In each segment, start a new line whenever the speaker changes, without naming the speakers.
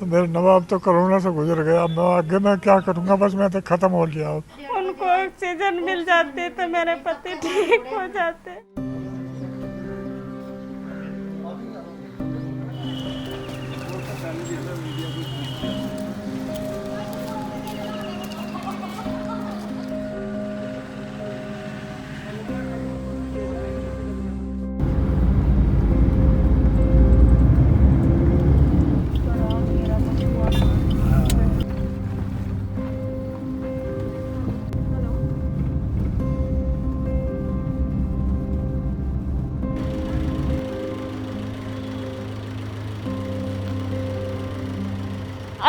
मेरा नवाब तो कोरोना से गुजर गया, मैं आगे मैं क्या करूँगा, बस मैं तो ख़त्म हो गया।
उनको ऑक्सीजन मिल जाती तो मेरे पति ठीक हो जाते।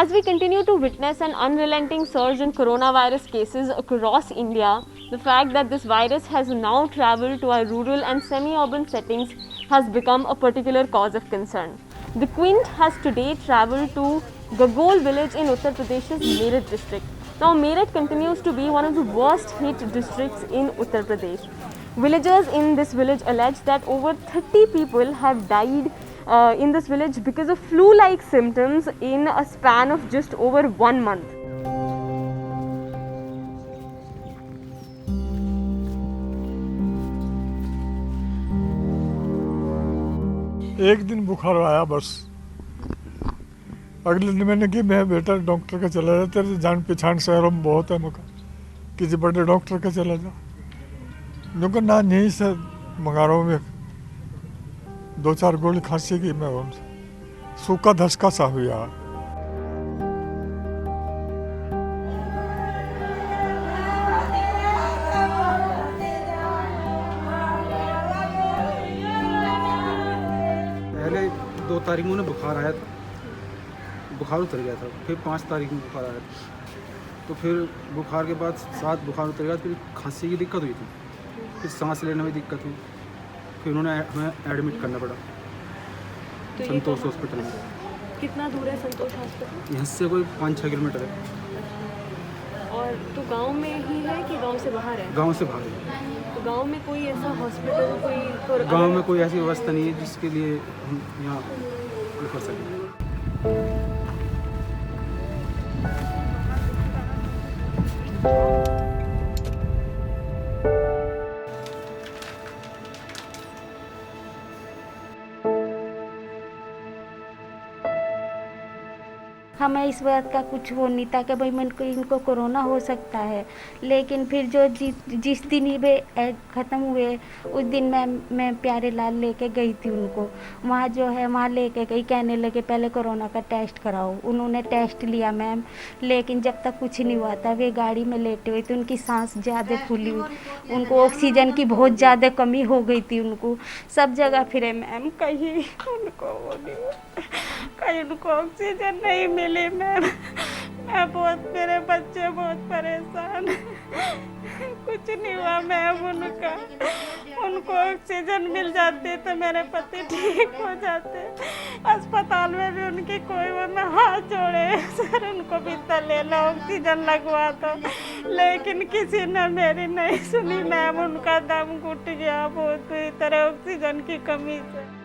As we continue to witness an unrelenting surge in coronavirus cases across India, the fact that this virus has now travelled to our rural and semi-urban settings has become a particular cause of concern. The Quint has today travelled to Gagol village in Uttar Pradesh's Meerut district. Now Meerut continues to be one of the worst hit districts in Uttar Pradesh. Villagers in this village allege that over 30 people have died in this village because of flu-like symptoms in a span of just over 1 month.
एक दिन बुखार आया बस, अगले दिन मैंने कि मैं बेटा डॉक्टर के चला जा, तेरे जान पहचान शहरों में बहुत है, मौका किसी बड़े डॉक्टर के चला जा। क्योंकि ना यहीं से मंगा रहा हूँ, मैं 2-4 गोली खांसी की, मैं सूखा धसका सा हुआ।
पहले 2 तारीख में बुखार आया था, बुखार उतर गया था, फिर 5 तारीख में बुखार आया था, तो फिर बुखार के बाद 7 बुखार उतर गया, फिर खांसी की दिक्कत हुई थी, फिर सांस लेने में दिक्कत हुई, फिर उन्होंने हमें एडमिट करना पड़ा
तो
संतोष हॉस्पिटल में।
कितना दूर है संतोष हॉस्पिटल?
यहाँ से कोई 5-6 किलोमीटर है।
और तो गांव में ही है कि गांव से बाहर है?
गांव से बाहर है।
तो गांव में कोई ऐसा हॉस्पिटल कोई
गांव में कोई ऐसी व्यवस्था नहीं है जिसके लिए हम यहाँ कर सकें।
हमें इस बात का कुछ वो नहीं था कि भाई मन को इनको कोरोना हो सकता है, लेकिन फिर जो जिस दिन ही वे ख़त्म हुए उस दिन मैं प्यारे लाल लेके गई थी उनको, वहाँ जो है वहाँ लेके गई, कहने लगे पहले कोरोना का टेस्ट कराओ। उन्होंने टेस्ट लिया मैम, लेकिन जब तक कुछ नहीं हुआ था वे गाड़ी में लेटे हुए थे, उनकी सांस ज़्यादा फूली हुई, उनको ऑक्सीजन की बहुत ज़्यादा कमी हो गई थी। उनको सब जगह फिरे मैम, कहीं उनको वो नहीं, कहीं उनको ऑक्सीजन नहीं मिली मैम। मैं बहुत, मेरे बच्चे बहुत परेशान, कुछ नहीं हुआ मैम उनका। उनको ऑक्सीजन मिल जाती तो मेरे पति ठीक हो जाते। अस्पताल में भी उनकी कोई वो मैं हाथ जोड़े सर उनको भी तो ले लो, ऑक्सीजन लगवा दो, लेकिन किसी ने मेरी नहीं सुनी मैम। उनका दम घुट गया बहुत बुरी तरह ऑक्सीजन की कमी से।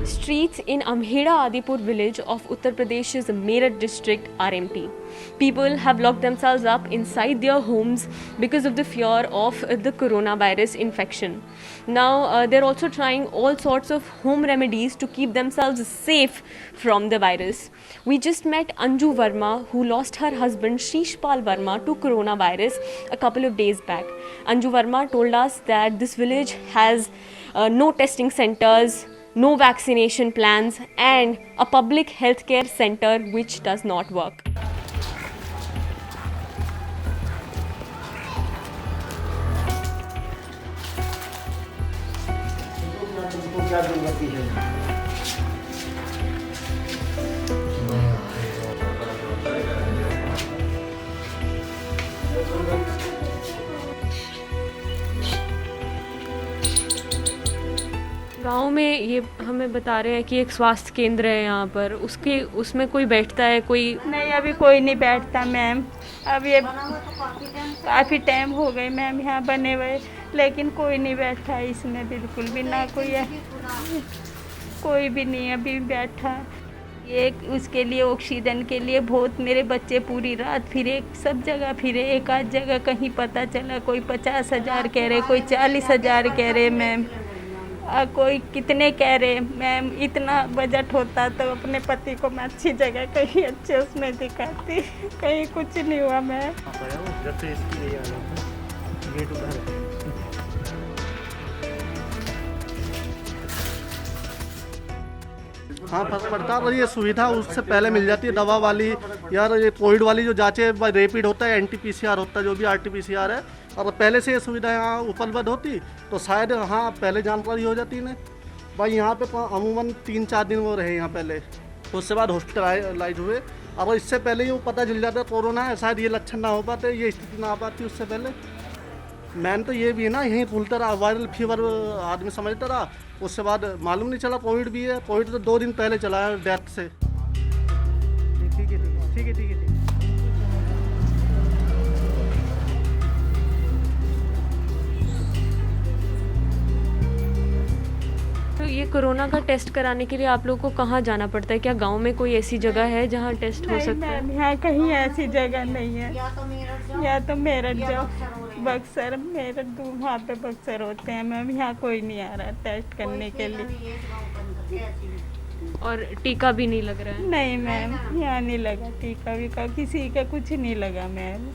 Streets in Amheda Adipur village of Uttar Pradesh's Meerut district are empty. People have locked themselves up inside their homes because of the fear of the coronavirus infection. Now they're also trying all sorts of home remedies to keep themselves safe from the virus. We just met Anju Verma, who lost her husband Shishpal Verma to coronavirus a couple of days back. Anju Verma told us that this village has no testing centers, no vaccination plans, and a public healthcare center which does not work. गांव में ये हमें बता रहे हैं कि एक स्वास्थ्य केंद्र है यहाँ पर, उसमें कोई बैठता है? कोई
नहीं, अभी कोई नहीं बैठता मैम। अब ये काफ़ी टाइम हो गए मैम यहाँ बने हुए, लेकिन कोई नहीं बैठा इसमें, बिल्कुल भी ना कोई है, कोई भी नहीं अभी बैठा। ये उसके लिए ऑक्सीजन के लिए बहुत मेरे बच्चे पूरी रात फिरे, सब जगह फिरे, एक आध जगह कहीं पता चला कोई 50,000 कह रहे, कोई 40,000 कह रहे मैम, कोई कितने कह रहे मैम। इतना बजट होता तो अपने पति को मैं अच्छी जगह कहीं अच्छे उसमें दिखाती, कहीं कुछ नहीं हुआ मैम।
हाँ फर्क पड़ता है, और ये सुविधा उससे पहले मिल जाती है दवा वाली, यार ये कोविड वाली जो जांचें रैपिड होता है, NT-PCR होता है, जो भी RT-PCR है, और पहले से ये सुविधा यहाँ उपलब्ध होती तो शायद हाँ पहले जानकारी हो जाती इन्हें। भाई यहाँ पे अमूमन 3-4 दिन वो रहे यहाँ पहले, उसके बाद हॉस्पिटलाइज हुए, और इससे पहले ही वो पता चल जाता कोरोना है, शायद ये लक्षण ना हो पाते, ये स्थिति ना आ पाती उससे पहले। मैन तो ये भी है ना, यहीं भूलता रहा, वायरल फीवर आदमी समझता रहा, उसके बाद मालूम नहीं चला कोविड भी है। कोविड तो 2 दिन पहले चला है डेथ से। ठीक है।
तो ये कोरोना का टेस्ट कराने के लिए आप लोगों को कहाँ जाना पड़ता है? क्या गांव में कोई ऐसी जगह है जहाँ टेस्ट हो सकता है?
मैम यहाँ कहीं ऐसी जगह नहीं है, या तो मेरठ जाओ, बक्सर, मेरठ वहाँ पे बक्सर होते हैं मैम, यहाँ कोई नहीं आ रहा टेस्ट करने के लिए।
और टीका भी नहीं लग रहा है?
नहीं मैम यहाँ नहीं लगा टीका वीका, किसी का कुछ नहीं लगा मैम।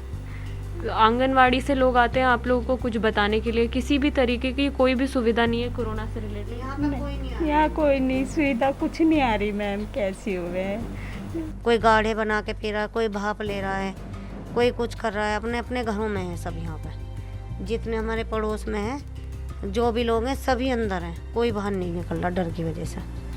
आंगनवाड़ी से लोग आते हैं आप लोगों को कुछ बताने के लिए? किसी भी तरीके की कोई भी सुविधा नहीं है कोरोना से रिलेटेड?
यहाँ कोई नहीं सुविधा, कुछ नहीं आ रही मैम, कैसी हुए हैं।
कोई गाढ़े बना के पी रहा है, कोई भाप ले रहा है, कोई कुछ कर रहा है, अपने अपने घरों में है सब। यहाँ पर जितने हमारे पड़ोस में हैं, जो भी लोग हैं सभी अंदर हैं, कोई बाहर नहीं निकल रहा डर की वजह से।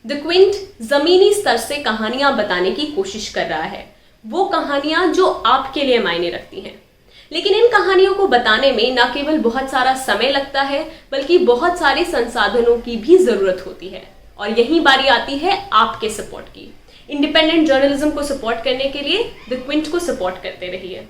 द क्विंट जमीनी स्तर से कहानियां बताने की कोशिश कर रहा है, वो कहानियां जो आपके लिए मायने रखती हैं। लेकिन इन कहानियों को बताने में न केवल बहुत सारा समय लगता है, बल्कि बहुत सारे संसाधनों की भी जरूरत होती है। और यही बारी आती है आपके सपोर्ट की। इंडिपेंडेंट जर्नलिज्म को सपोर्ट करने के लिए द क्विंट को सपोर्ट करते रहिए।